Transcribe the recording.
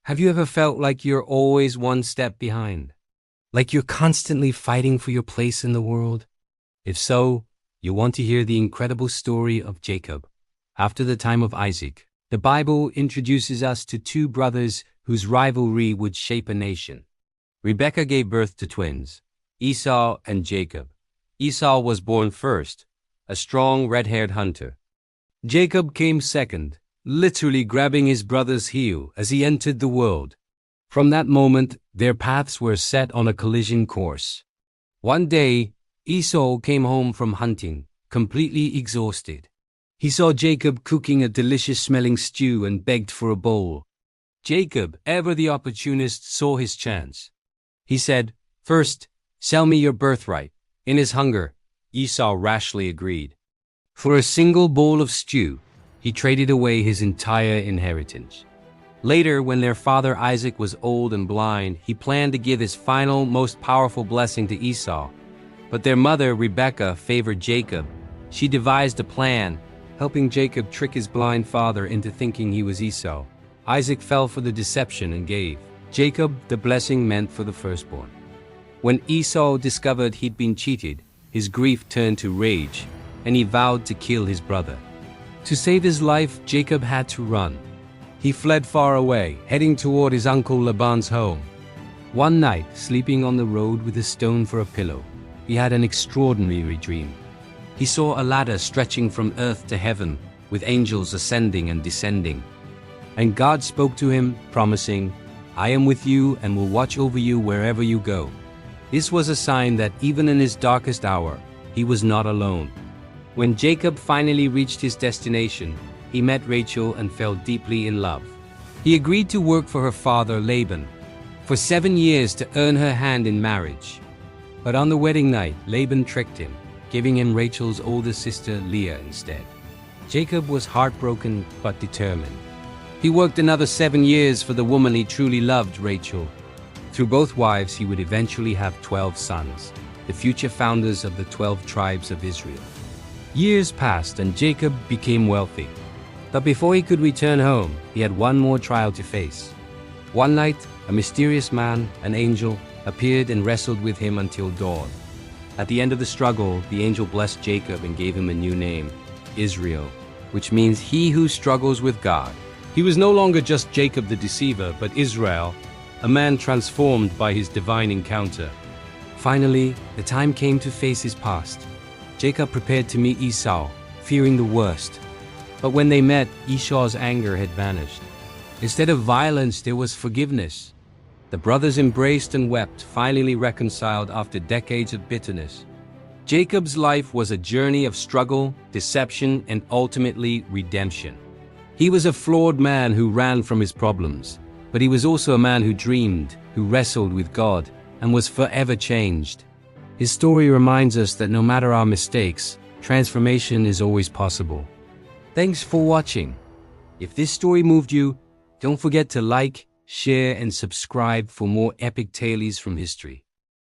Have you ever felt like you're always one step behind? Like you're constantly fighting for your place in the world? If so, you'll want to hear the incredible story of Jacob. After the time of Isaac, the Bible introduces us to two brothers whose rivalry would shape a nation. Rebekah gave birth to twins, Esau and Jacob. Esau was born first, a strong red-haired hunter. Jacob came second, literally grabbing his brother's heel as he entered the world. From that moment, their paths were set on a collision course. One day, Esau came home from hunting, completely exhausted. He saw Jacob cooking a delicious-smelling stew and begged for a bowl. Jacob, ever the opportunist, saw his chance. He said, "First, sell me your birthright." In his hunger, Esau rashly agreed. For a single bowl of stew, he traded away his entire inheritance. Later, when their father Isaac was old and blind, he planned to give his final, most powerful blessing to Esau. But their mother, Rebekah, favored Jacob. She devised a plan, helping Jacob trick his blind father into thinking he was Esau. Isaac fell for the deception and gave Jacob the blessing meant for the firstborn. When Esau discovered he'd been cheated, his grief turned to rage, and he vowed to kill his brother. To save his life, Jacob had to run. He fled far away, heading toward his uncle Laban's home. One night, sleeping on the road with a stone for a pillow, he had an extraordinary dream. He saw a ladder stretching from earth to heaven, with angels ascending and descending. And God spoke to him, promising, "I am with you and will watch over you wherever you go." This was a sign that even in his darkest hour, he was not alone. When Jacob finally reached his destination, he met Rachel and fell deeply in love. He agreed to work for her father Laban for 7 years to earn her hand in marriage. But on the wedding night, Laban tricked him, giving him Rachel's older sister Leah instead. Jacob was heartbroken but determined. He worked another 7 years for the woman he truly loved, Rachel. Through both wives, he would eventually have 12 sons, the future founders of the 12 tribes of Israel. Years passed and Jacob became wealthy. But before he could return home, he had one more trial to face. One night, a mysterious man, an angel, appeared and wrestled with him until dawn. At the end of the struggle, the angel blessed Jacob and gave him a new name, Israel, which means he who struggles with God. He was no longer just Jacob the Deceiver, but Israel, a man transformed by his divine encounter. Finally, the time came to face his past. Jacob prepared to meet Esau, fearing the worst. But when they met, Esau's anger had vanished. Instead of violence, there was forgiveness. The brothers embraced and wept, finally reconciled after decades of bitterness. Jacob's life was a journey of struggle, deception, and ultimately redemption. He was a flawed man who ran from his problems, but he was also a man who dreamed, who wrestled with God, and was forever changed. His story reminds us that no matter our mistakes, transformation is always possible. Thanks for watching. If this story moved you, don't forget to like, share, and subscribe for more epic tales from history.